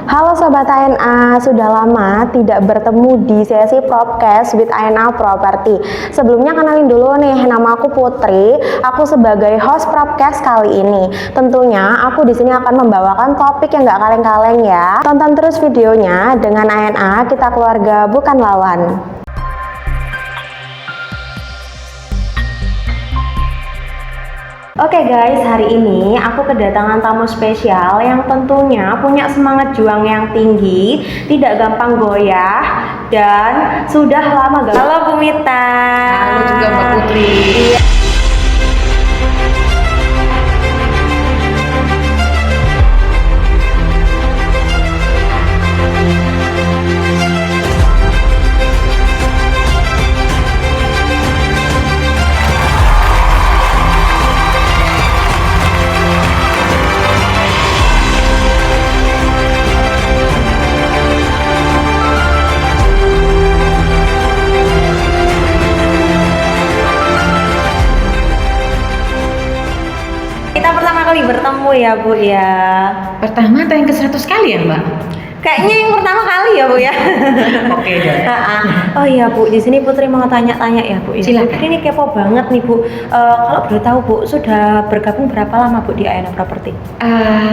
Halo Sobat ANA, sudah lama tidak bertemu di sesi Propcast with ANA Property. Sebelumnya kenalin dulu nih, nama aku Putri. Aku sebagai host Propcast kali ini. Tentunya aku di sini akan membawakan topik yang gak kaleng-kaleng ya. Tonton terus videonya. Dengan ANA kita keluarga bukan lawan. Oke guys, hari ini aku kedatangan tamu spesial yang tentunya punya semangat juang yang tinggi, tidak gampang goyah, dan sudah lama gak. Halo Bu Mita. Halo juga Mbak Putri. Kita pertama kali bertemu ya Bu ya. Pertama atau yang ke-100 kali ya Mbak? Kayaknya yang pertama kali ya Bu ya. Oke deh. Oh iya Bu, di sini Putri mau tanya-tanya ya Bu. Silakan. Putri ini kepo banget nih Bu. Kalau boleh tahu Bu, sudah bergabung berapa lama Bu di ANA Property?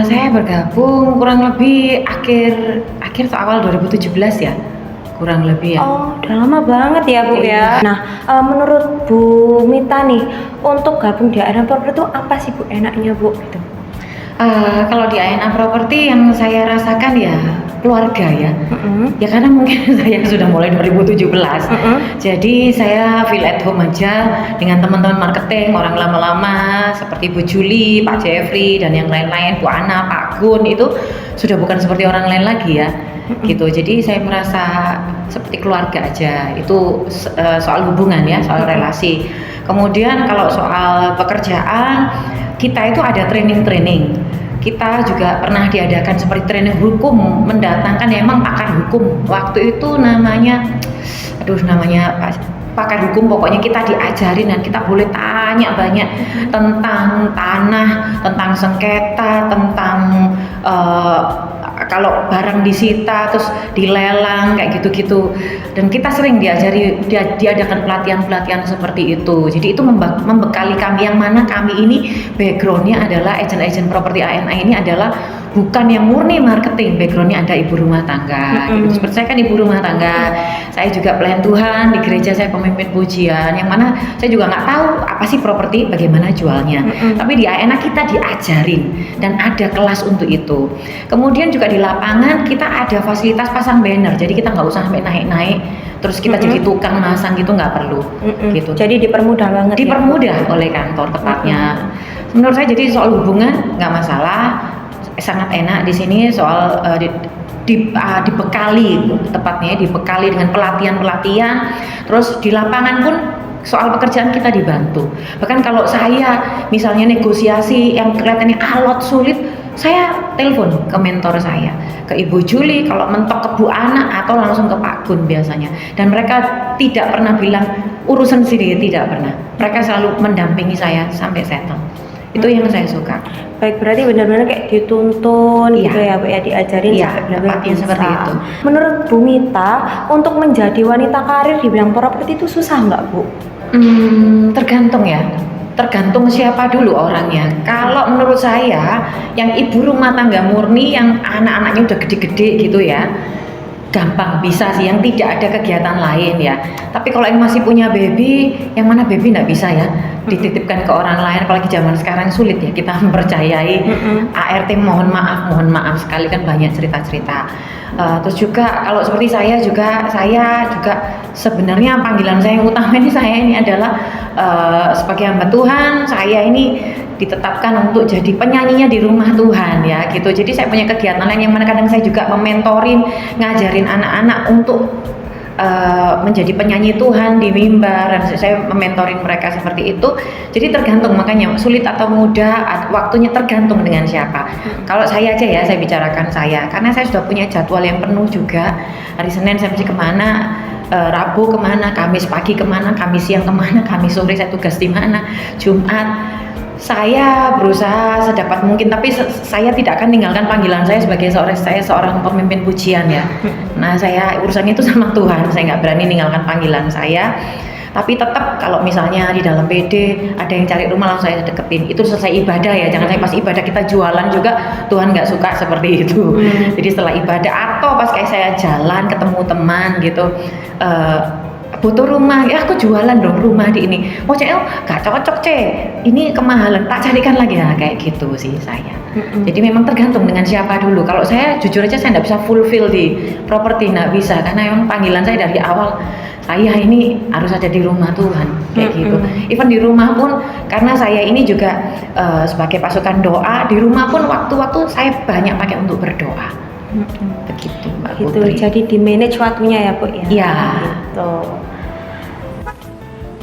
Saya bergabung kurang lebih akhir atau awal 2017 ya, kurang lebih ya. Oh, udah lama banget ya Bu ya. Nah, menurut Bu Mita nih, untuk gabung di ANA Property itu apa sih Bu enaknya Bu? Gitu. Kalau di ANA Property yang saya rasakan ya keluarga ya. Ya karena mungkin saya sudah mulai 2017. Jadi saya feel at home aja dengan teman-teman marketing, orang lama-lama seperti Bu Juli, Pak Jeffrey dan yang lain-lain, Bu Ana, Pak Gun, itu sudah bukan seperti orang lain lagi ya. Gitu. Jadi saya merasa seperti keluarga aja. Itu soal hubungan ya, soal relasi. Kemudian kalau soal pekerjaan, kita itu ada training. Kita juga pernah diadakan seperti training hukum, mendatangkan emang pakar hukum. Waktu itu namanya pakar hukum, pokoknya kita diajarin dan kita boleh tanya banyak tentang tanah, tentang sengketa, tentang kalau barang disita terus dilelang kayak gitu-gitu. Dan kita sering diadakan pelatihan-pelatihan seperti itu. Jadi itu membekali kami, yang mana kami ini backgroundnya adalah agent properti ANA ini adalah bukan yang murni marketing, backgroundnya ada ibu rumah tangga. Gitu. Seperti saya kan ibu rumah tangga, saya juga pelayan Tuhan di gereja, saya pemimpin pujian, yang mana saya juga nggak tahu apa sih properti, bagaimana jualnya. Tapi di ANA kita diajarin dan ada kelas untuk itu. Kemudian juga di lapangan kita ada fasilitas pasang banner, jadi kita nggak usah sampai naik-naik terus kita jadi tukang masang gitu, nggak perlu. Gitu. Jadi dipermudah banget. Dipermudah oleh kantor tepatnya. Menurut saya jadi soal hubungan nggak masalah, sangat enak di sini soal dibekali, tepatnya dibekali dengan pelatihan, terus di lapangan pun soal pekerjaan kita dibantu. Bahkan kalau saya misalnya negosiasi yang kelihatannya alot sulit, saya telepon ke mentor saya, ke Ibu Juli, kalau mentok ke Bu Ana atau langsung ke Pak Gun biasanya. Dan mereka tidak pernah bilang urusan sendiri, tidak pernah. Mereka selalu mendampingi saya sampai settle. Itu yang saya suka. Baik, berarti benar-benar kayak dituntun gitu ya Bu ya, diajarin sampai benar-benar bisa. Seperti itu. Menurut Bu Mita, untuk menjadi wanita karir di bidang properti itu susah nggak Bu? Tergantung ya. Tergantung siapa dulu orangnya. Kalau menurut saya, yang ibu rumah tangga murni, yang anak-anaknya udah gede-gede gitu ya, gampang bisa sih, yang tidak ada kegiatan lain ya. Tapi kalau yang masih punya baby, yang mana baby nggak bisa ya dititipkan ke orang lain, apalagi zaman sekarang sulit ya kita mempercayai. ART mohon maaf sekali, kan banyak cerita-cerita. Terus juga kalau seperti saya juga sebenarnya panggilan saya yang utama ini, saya ini adalah sebagai hamba Tuhan. Saya ini ditetapkan untuk jadi penyanyinya di rumah Tuhan ya gitu. Jadi saya punya kegiatan lain yang mana kadang saya juga mementorin, ngajarin anak-anak untuk menjadi penyanyi Tuhan di mimbar, dan saya mementorin mereka seperti itu. Jadi tergantung, makanya sulit atau mudah waktunya tergantung dengan siapa. Kalau saya aja ya, saya bicarakan saya, karena saya sudah punya jadwal yang penuh juga. Hari Senin saya mesti kemana, Rabu kemana, Kamis pagi kemana, Kamis siang kemana, Kamis sore saya tugas di mana, Jumat Saya berusaha sedapat mungkin, tapi saya tidak akan tinggalkan panggilan saya sebagai seorang pemimpin pujian ya. Nah, saya urusannya itu sama Tuhan, saya nggak berani meninggalkan panggilan saya. Tapi tetap kalau misalnya di dalam PD ada yang cari rumah langsung saya deketin, itu selesai ibadah ya, jangan sampai pas ibadah kita jualan juga, Tuhan nggak suka seperti itu. Jadi setelah ibadah atau pas kayak saya jalan ketemu teman gitu, butuh rumah, ya aku jualan dong rumah di ini. Oh CL gak cocok ini kemahalan, tak carikan lagi. Nah kayak gitu sih saya. Jadi memang tergantung dengan siapa dulu. Kalau saya jujur aja saya nggak bisa fulfill di properti, nggak bisa, karena memang panggilan saya dari awal saya ini harus ada di rumah Tuhan kayak gitu. Even di rumah pun, karena saya ini juga sebagai pasukan doa, di rumah pun waktu-waktu saya banyak pakai untuk berdoa. Begitu Mbak Putri. Jadi di manage waktunya ya Bu ya. Iya. Gitu.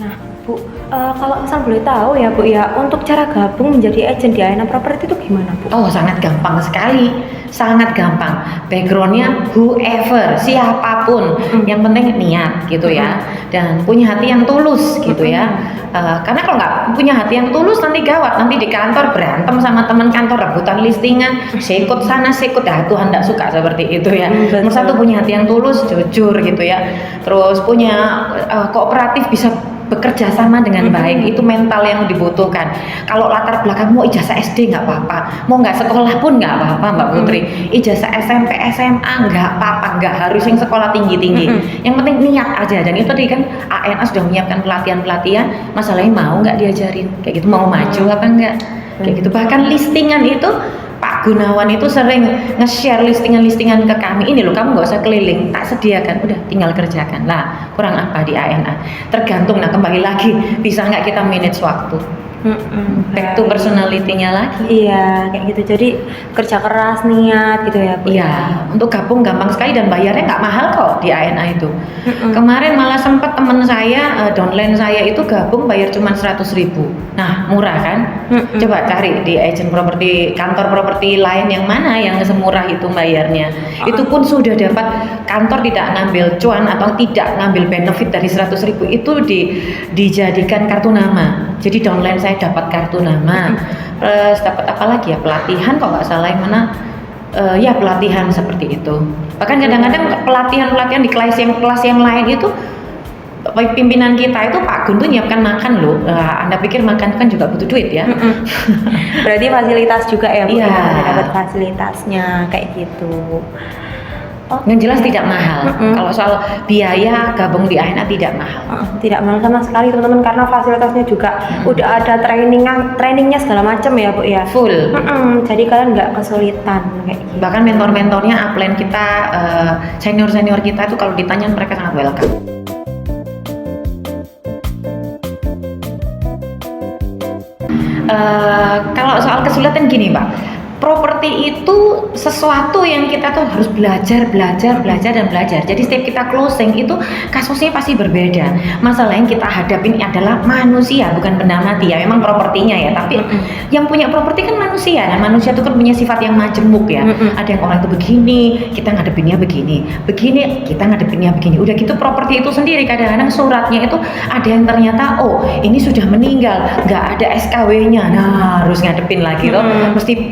Nah Bu, kalau misal boleh tahu ya Bu ya, untuk cara gabung menjadi agent di ANA Property itu gimana Bu? Oh sangat gampang sekali, sangat gampang. Backgroundnya whoever, siapapun, yang penting niat gitu ya, dan punya hati yang tulus gitu ya. Karena kalau nggak punya hati yang tulus nanti gawat, nanti di kantor berantem sama teman kantor, rebutan listingan, sikut sana sikut, Tuhan nggak suka seperti itu ya. Nomor satu punya hati yang tulus, jujur gitu ya, terus punya kooperatif, bisa bekerja sama dengan baik, itu mental yang dibutuhkan. Kalau latar belakang mau ijazah SD nggak apa-apa, mau nggak sekolah pun nggak apa-apa Mbak Putri, ijazah SMP SMA nggak apa-apa, nggak harus yang sekolah tinggi-tinggi, yang penting niat aja. Dan itu tadi kan ANA sudah menyiapkan pelatihan-pelatihan, masalahnya mau nggak diajarin kayak gitu, mau maju apa enggak kayak gitu. Bahkan listingan itu Pak Gunawan itu sering nge-share listingan-listingan ke kami, ini loh kamu nggak usah keliling, tak sediakan, udah tinggal kerjakan. Lah kurang apa di ANA, tergantung. Nah kembali lagi, bisa nggak kita manage waktu, back to personality-nya lagi. Iya kayak gitu, jadi kerja keras, niat gitu ya Bu. Iya, untuk gabung gampang sekali dan bayarnya nggak mahal kok di ANA itu. Kemarin malah sempat teman saya, downline saya itu gabung bayar cuma 100.000. Nah murah kan? Coba cari di agent properti, kantor properti lain yang mana yang semurah itu bayarnya. Itu pun sudah dapat, kantor tidak ngambil cuan atau tidak ngambil benefit dari 100.000 itu dijadikan kartu nama. Jadi downline saya dapat kartu nama, terus dapat apa lagi ya, pelatihan kok nggak salah yang mana. Ya pelatihan seperti itu. Bahkan kadang-kadang pelatihan di kelas yang lain itu pimpinan kita itu Pak Gun tuh nyiapkan makan loh. Anda pikir makan kan juga butuh duit ya? Berarti fasilitas juga ya Bu? Iya. Dapat fasilitasnya kayak gitu. Yang jelas tidak mahal. Kalau soal biaya gabung di ANA tidak mahal. Tidak mahal sama sekali teman-teman, karena fasilitasnya juga udah ada trainingnya segala macam ya Bu ya. Full. Jadi kalian nggak kesulitan kayak gitu. Bahkan mentor-mentornya, upline kita, senior-senior kita itu kalau ditanya mereka sangat welcome. Kalau soal kesulitan gini Pak, properti itu sesuatu yang kita tuh harus belajar. Jadi setiap kita closing itu kasusnya pasti berbeda. Masalah yang kita hadapin adalah manusia, bukan benda mati ya. Memang propertinya ya, tapi yang punya properti kan manusia. Dan manusia itu kan punya sifat yang majemuk ya. Ada yang orang itu begini, kita ngadepinnya begini, kita ngadepinnya begini. Udah gitu properti itu sendiri kadang-kadang suratnya itu ada yang ternyata ini sudah meninggal, nggak ada SKW-nya. Nah harus ngadepin lagi loh. Mesti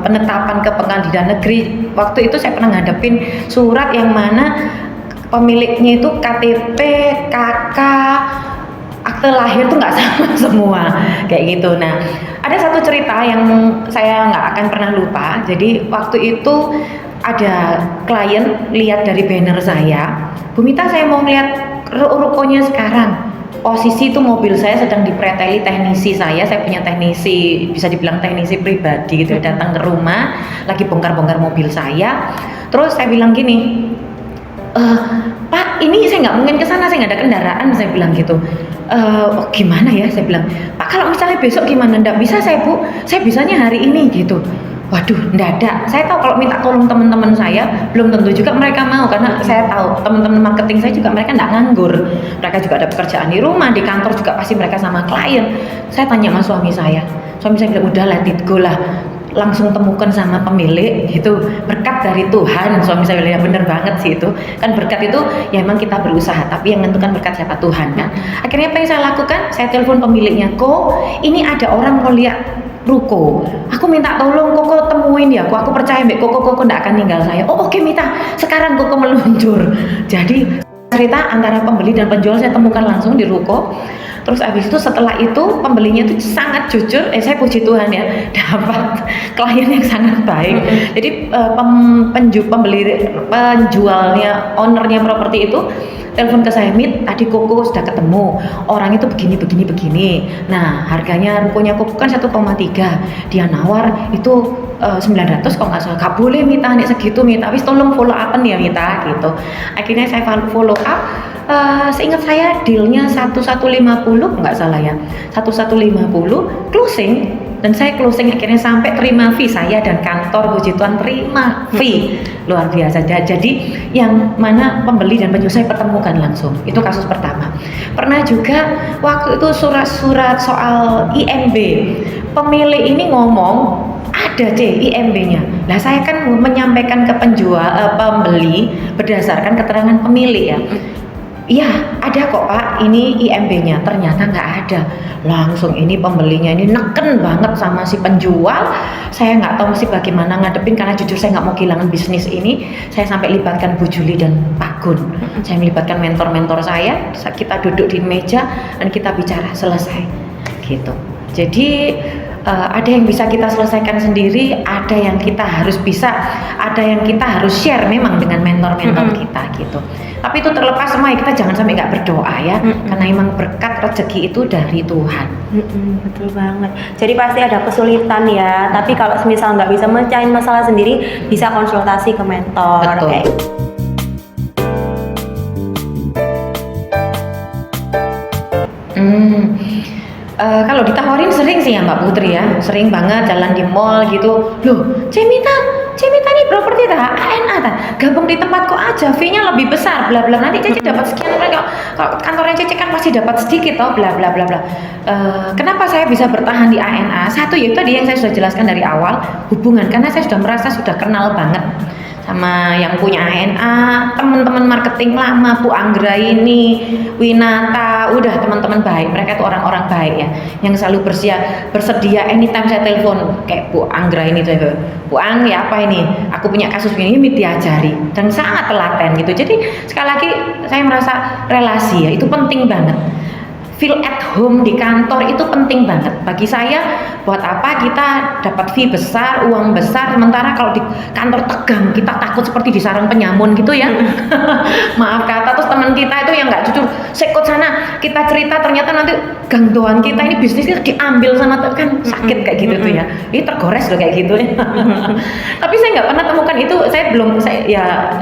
penetapan ke pengadilan negeri. Waktu itu saya pernah ngadepin surat yang mana pemiliknya itu KTP, KK, akte lahir tuh nggak sama semua kayak gitu. Nah ada satu cerita yang saya nggak akan pernah lupa. Jadi waktu itu ada klien lihat dari banner saya, Bu Mita saya mau lihat rukonya sekarang. Posisi itu mobil saya sedang dipreteli teknisi saya punya teknisi, bisa dibilang teknisi pribadi gitu, datang ke rumah, lagi bongkar-bongkar mobil saya. Terus saya bilang gini, Pak ini saya nggak mungkin ke sana, saya nggak ada kendaraan, saya bilang gitu. Gimana ya, saya bilang, Pak kalau misalnya besok gimana? Nggak bisa saya Bu, saya bisanya hari ini gitu. Waduh, nggak ada. Saya tahu kalau minta tolong teman-teman saya, belum tentu juga mereka mau, karena saya tahu teman-teman marketing saya juga mereka nggak nganggur. Mereka juga ada pekerjaan di rumah, di kantor juga pasti mereka sama klien. Saya tanya sama suami saya bilang udah let it go lah. langsung temukan sama pemilik itu berkat dari Tuhan. Suami saya bilang ya bener banget sih, itu kan berkat itu ya emang kita berusaha, tapi yang menentukan berkat siapa? Tuhan kan. Akhirnya apa yang saya lakukan, saya telepon pemiliknya, kok ini ada orang mau lihat ruko, aku minta tolong koko temuin ya, aku percaya mbak koko nggak akan tinggal saya. Oh oke Mita, sekarang koko meluncur. Jadi cerita antara pembeli dan penjual saya temukan langsung di ruko. Terus abis itu setelah itu pembelinya itu sangat jujur, saya puji Tuhan ya, dapat klien yang sangat baik. Jadi penjualnya, ownernya properti itu telepon ke saya, Mit, tadi Koko sudah ketemu, orang itu begini. Nah harganya rukonya Koko kan 1,3, dia nawar itu 900 kalau nggak salah. Gak boleh Mita, nih segitu Mita, wis tolong follow up ya Mita gitu. Akhirnya saya follow up. Seingat saya dealnya 1150 nggak salah ya, 1150 closing, dan saya closing akhirnya sampai terima fee, saya dan kantor puji Tuhan terima fee luar biasa. Jadi yang mana pembeli dan penjual saya pertemukan langsung, itu kasus pertama. Pernah juga waktu itu surat-surat soal IMB, pemilik ini ngomong ada IMB-nya. Nah saya kan menyampaikan ke pembeli berdasarkan keterangan pemilik ya. Iya ada kok Pak, ini IMB-nya, ternyata nggak ada. Langsung ini pembelinya ini neken banget sama si penjual. Saya nggak tahu mesti bagaimana ngadepin, karena jujur saya nggak mau kehilangan bisnis ini. Saya sampai libatkan Bu Juli dan Pak Gun. Saya melibatkan mentor-mentor saya, kita duduk di meja dan kita bicara, selesai gitu. Jadi ada yang bisa kita selesaikan sendiri, ada yang kita harus bisa, ada yang kita harus share memang dengan mentor-mentor kita gitu. Tapi itu terlepas semua ya, kita jangan sampai nggak berdoa ya, karena emang berkat rezeki itu dari Tuhan. Betul banget. Jadi pasti ada kesulitan ya, tapi kalau misal nggak bisa mecahin masalah sendiri, bisa konsultasi ke mentor. Betul. Kayak kalau ditawarin sering sih ya Mbak Putri ya, sering banget jalan di mall gitu. Loh, Cemita nih properti dah, ANA dah, gabung di tempatku aja, fee-nya lebih besar, bla bla. Nanti Cece dapat sekian, kalau kantornya Cece kan pasti dapat sedikit toh, bla bla bla bla. Kenapa saya bisa bertahan di ANA? Satu yaitu tadi yang saya sudah jelaskan dari awal, hubungan, karena saya sudah merasa sudah kenal banget sama yang punya ANA, teman-teman marketing lama, Bu Anggra ini, Winata, udah teman-teman baik, mereka itu orang-orang baik ya, yang selalu bersedia anytime saya telepon, kayak Bu Anggra ini tuh, Bu Ang ya apa ini, aku punya kasus begini, diajari, dan sangat telaten gitu. Jadi sekali lagi saya merasa relasi ya itu penting banget. Feel at home di kantor itu penting banget bagi saya. Buat apa kita dapat fee besar, uang besar, sementara kalau di kantor tegang, kita takut seperti di sarang penyamun gitu ya. Maaf kata, terus teman kita itu yang nggak jujur, sekot sana, kita cerita ternyata nanti gangguan kita ini bisnis kita diambil sama, kan sakit kayak gitu tuh ya. Ini tergores loh kayak gitu ya. Tapi saya nggak pernah temukan itu,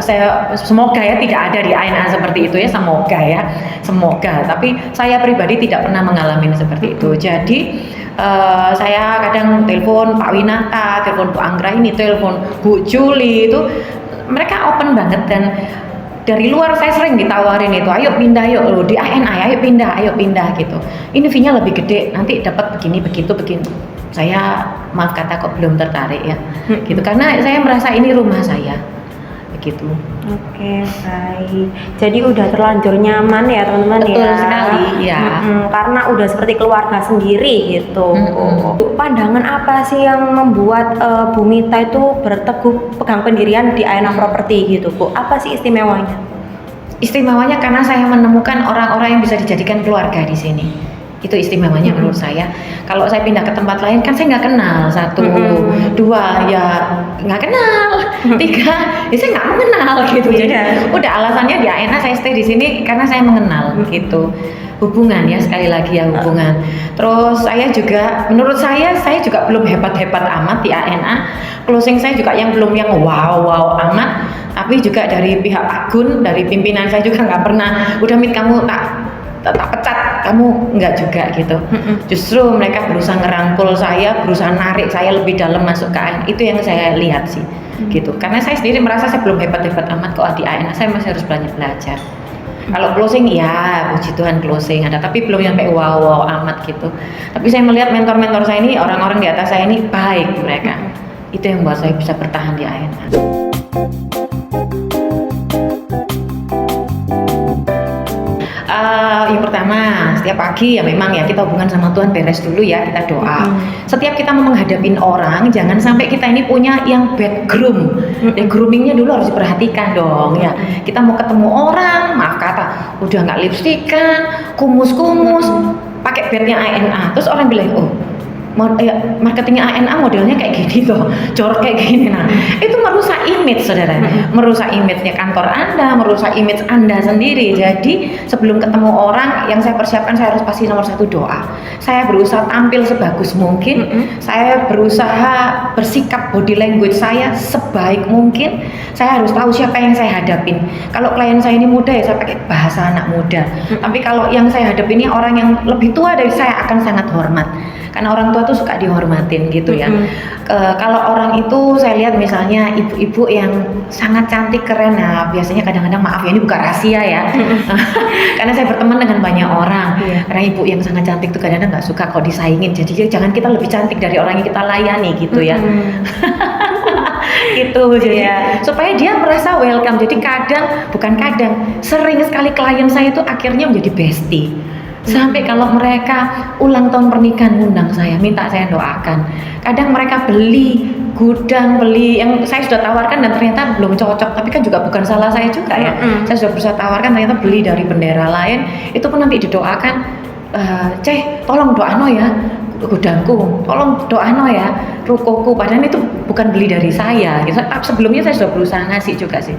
saya semoga ya tidak ada di ANA seperti itu ya, semoga. Tapi saya pribadi tidak pernah mengalami seperti itu. Jadi saya kadang telepon Pak Winata, telepon Bu Anggra ini, telepon Bu Juli, itu mereka open banget. Dan dari luar saya sering ditawarin itu, ayo pindah yuk loh di ANA, ayo pindah gitu. Ini fee-nya lebih gede, nanti dapat begini. Saya maaf kata kok belum tertarik ya, gitu, karena saya merasa ini rumah saya. Gitu. Oke, baik. Jadi udah terlanjur nyaman ya teman-teman. Betul ya. Sekali ya. Karena udah seperti keluarga sendiri gitu. Pandangan apa sih yang membuat Bu Mita itu berteguh pegang pendirian di ANA Property gitu Bu? Apa sih istimewanya? Istimewanya karena saya menemukan orang-orang yang bisa dijadikan keluarga di sini. Itu istimewanya menurut saya. Kalau saya pindah ke tempat lain kan saya nggak kenal, 1, 2 ya nggak kenal, 3 ya saya nggak mengenal gitu. Jadi udah alasannya di ANA saya stay di sini karena saya mengenal gitu. Hubungan ya, sekali lagi ya hubungan. Terus saya juga, menurut saya juga belum hebat-hebat amat di ANA. Closing saya juga yang belum yang wow amat. Tapi juga dari pihak Pak Gun, dari pimpinan saya juga nggak pernah, udah Mit kamu tak pecat, kamu enggak juga gitu. Justru mereka berusaha ngerangkul saya, berusaha narik saya lebih dalam masuk ke ANA. Itu yang saya lihat sih gitu. Karena saya sendiri merasa saya belum hebat-hebat amat kok di ANA, saya masih harus banyak belajar. Kalau closing ya puji Tuhan closing ada, tapi belum sampai wow amat gitu. Tapi saya melihat mentor-mentor saya ini, orang-orang di atas saya ini baik mereka. Itu yang buat saya bisa bertahan di ANA. Yang pertama, setiap pagi ya memang ya kita hubungan sama Tuhan beres dulu ya, kita doa. Setiap kita mau menghadapin orang, jangan sampai kita ini punya yang bad groom. Groomingnya dulu harus diperhatikan dong ya. Kita mau ketemu orang, maaf kata, udah nggak lipstikan, kumus-kumus, pakai bednya ANA. Terus orang bilang, oh marketingnya ANA modelnya kayak gini tuh, jorok kayak gini. Nah, itu merusak image saudara, merusak image-nya kantor Anda, merusak image Anda sendiri. Jadi sebelum ketemu orang, yang saya persiapkan, saya harus pasti nomor satu doa. Saya berusaha tampil sebagus mungkin, saya berusaha bersikap body language saya sebaik mungkin. Saya harus tahu siapa yang saya hadapin. Kalau klien saya ini muda ya saya pakai bahasa anak muda. Tapi kalau yang saya hadapin ini orang yang lebih tua dari saya, akan sangat hormat. Karena orang tua tuh suka dihormatin gitu ya. Kalau orang itu saya lihat misalnya ibu-ibu yang sangat cantik keren, nah biasanya kadang-kadang maaf ya ini bukan rahasia ya. Karena saya berteman dengan banyak orang. Karena ibu yang sangat cantik tuh kadang-kadang nggak suka kalau disaingin. Jadi jangan kita lebih cantik dari orang yang kita layani gitu ya. Gitu jadi supaya dia merasa welcome. Jadi sering sekali klien saya itu akhirnya menjadi bestie. Sampai kalau mereka ulang tahun pernikahan ngundang saya, minta saya doakan. Kadang mereka beli gudang, beli yang saya sudah tawarkan dan ternyata belum cocok, tapi kan juga bukan salah saya juga ya. Saya sudah berusaha tawarkan, ternyata beli dari bendera lain, itu pun nanti didoakan, Ceh tolong doano ya gudangku, tolong doano ya rukoku, padahal itu bukan beli dari saya gitu. Sebelumnya saya sudah berusaha ngasih juga sih.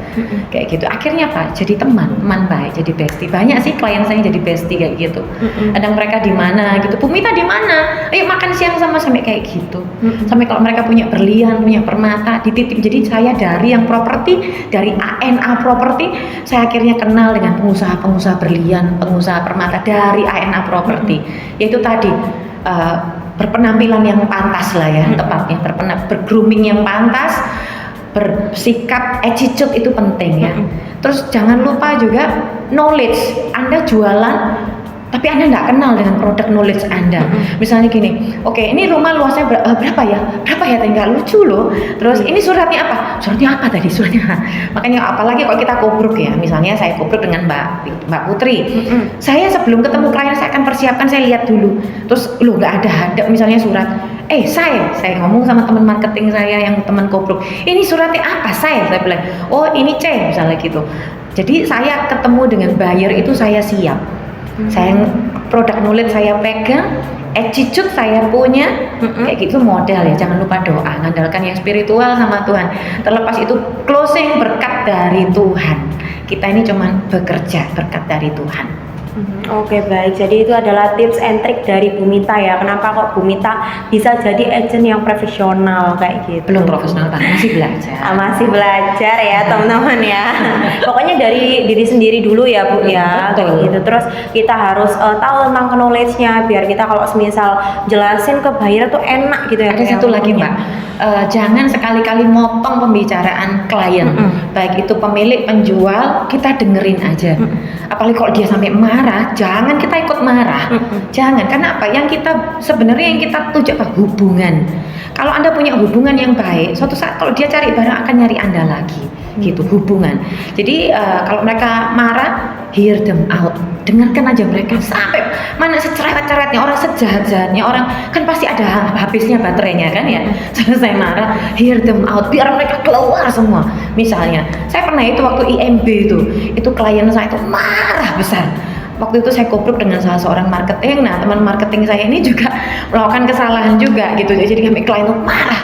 Kayak gitu, akhirnya apa? Jadi teman baik, jadi bestie. Banyak sih klien saya jadi bestie kayak gitu. Kadang mereka di mana gitu, Bu Mita di mana? Ayo makan siang sama, sampai kayak gitu. Sampai kalau mereka punya berlian, punya permata, dititip. Jadi saya dari yang properti, dari ANA Property, saya akhirnya kenal dengan pengusaha berlian, pengusaha permata dari ANA Property. Yaitu tadi berpenampilan yang pantas lah ya, tepatnya bergrooming yang pantas, bersikap attitude itu penting ya. Terus jangan lupa juga knowledge. Anda jualan tapi Anda nggak kenal dengan produk knowledge Anda. Misalnya gini, oke, ini rumah luasnya berapa ya? Tinggal lucu loh. Terus ini suratnya apa? Suratnya apa tadi? Suratnya. Makanya apalagi kalau kita kobruk ya, misalnya saya kobruk dengan Mbak Putri. Saya sebelum ketemu klien saya akan persiapkan, saya lihat dulu. Terus nggak ada misalnya surat. Saya ngomong sama teman marketing saya yang teman kobruk. Ini suratnya apa? Saya bilang, oh ini C misalnya gitu. Jadi saya ketemu dengan buyer itu saya siap. Saya produk knowledge saya pegang, attitude saya punya, kayak gitu modal ya. Jangan lupa doa, ngandalkan yang spiritual sama Tuhan. Terlepas itu closing berkat dari Tuhan. Kita ini cuma bekerja berkat dari Tuhan. Oke, baik, jadi itu adalah tips and trick dari Bu Mita ya. Kenapa kok Bu Mita bisa jadi agent yang profesional kayak gitu? Belum profesional banget, masih belajar. Masih belajar ya teman-teman ya. Pokoknya dari diri sendiri dulu ya Bu ya, kayak gitu. Terus kita harus tahu tentang knowledge-nya biar kita kalau semisal jelasin ke buyer tuh enak gitu ya. Ada satu lagi Mbak, jangan sekali-kali motong pembicaraan klien, baik itu pemilik, penjual, kita dengerin aja. Apalagi kalau dia sampai marah, jangan kita ikut marah. Jangan, karena apa? Yang kita tuju apa? Hubungan. Kalau Anda punya hubungan yang baik, suatu saat kalau dia cari barang akan nyari Anda lagi. Gitu, hubungan. Jadi kalau mereka marah, hear them out. Dengarkan aja mereka sampai mana seceret-ceretnya, orang sejahat-jahatnya, orang kan pasti ada habisnya baterainya kan ya. Selesai marah, hear them out, biar mereka keluar semua. Misalnya, saya pernah itu waktu IMB itu klien saya itu marah besar. Waktu itu saya kobruk dengan salah seorang marketing. Nah, teman marketing saya ini juga melakukan kesalahan juga gitu. Jadi kami klien itu marah.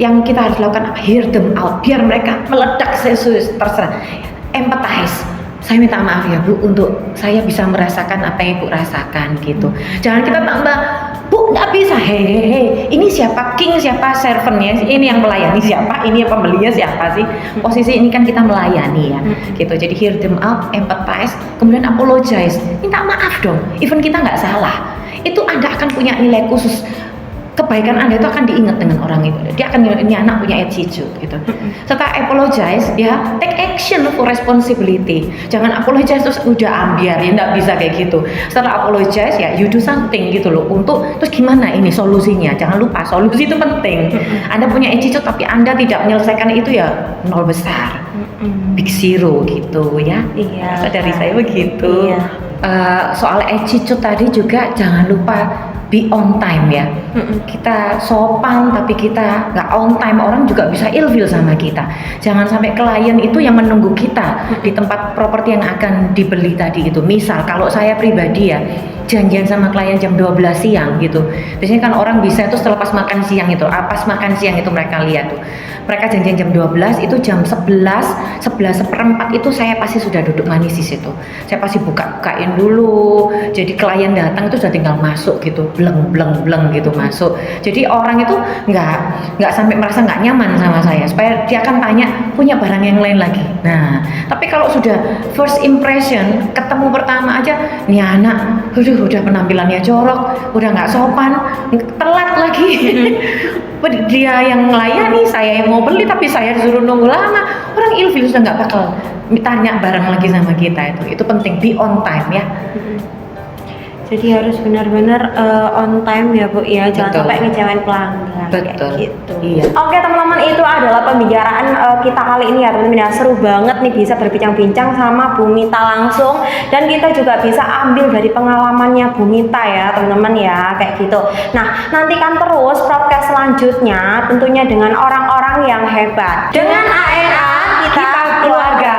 Yang kita harus lakukan, hear them out, biar mereka meledak terserah. Empathize. Saya minta maaf ya Bu, untuk saya bisa merasakan apa yang Ibu rasakan gitu. Jangan kita tambah, Bu nggak bisa, hei, ini siapa king, siapa servantnya, ini yang melayani siapa, ini yang pembelinya siapa sih. Posisi ini kan kita melayani ya, gitu. Jadi hear them out, empathize, kemudian apologize, minta maaf dong. Even kita nggak salah, itu Anda akan punya nilai khusus. kebaikan Anda itu akan diingat dengan orang itu. Dia akan, ini anak punya attitude gitu. Setelah apologize, ya take action for responsibility. Jangan apologize terus udah ambiar, ya nggak bisa kayak gitu. Setelah apologize, ya you do something gitu loh. Untuk terus gimana ini solusinya? Jangan lupa solusi itu penting. Anda punya attitude tapi Anda tidak menyelesaikan itu, ya nol besar, big zero gitu ya. Iya. Dari saya begitu. Iya. Soal attitude tadi juga jangan lupa be on time ya. Kita sopan tapi kita nggak on time, orang juga bisa ilfeel sama kita. Jangan sampai klien itu yang menunggu kita di tempat properti yang akan dibeli tadi gitu. Misal kalau saya pribadi ya, janjian sama klien jam 12 siang gitu. Biasanya kan orang bisa itu setelah pas makan siang itu, pas makan siang itu mereka lihat tuh. Mereka janjian jam 12, itu jam 11 seperempat itu saya pasti sudah duduk manis di situ. Saya pasti bukain dulu. Jadi klien datang itu sudah tinggal masuk gitu, bleng gitu masuk. Jadi orang itu nggak sampai merasa nggak nyaman sama saya. Supaya dia akan tanya punya barang yang lain lagi. Nah, tapi kalau sudah first impression, ketemu pertama aja, nih anak, udah penampilannya jorok, udah nggak sopan, telat lagi. Dia yang melayani, saya yang mau beli, tapi saya disuruh nunggu lama. Orang ilfil sudah nggak bakal tanya barang lagi sama kita itu penting, be on time ya. Jadi harus benar-benar on time ya Bu ya, jangan Betul. sampai ngecewain pelanggan kayak Betul. gitu. Iya. Oke teman-teman, itu adalah pembicaraan kita kali ini ya teman-teman ya. Seru banget nih bisa berbincang-bincang sama Bu Mita langsung, dan kita juga bisa ambil dari pengalamannya Bu Mita ya teman-teman ya, kayak gitu. Nah, nantikan terus podcast selanjutnya tentunya dengan orang-orang yang hebat. Dengan ANA kita keluarga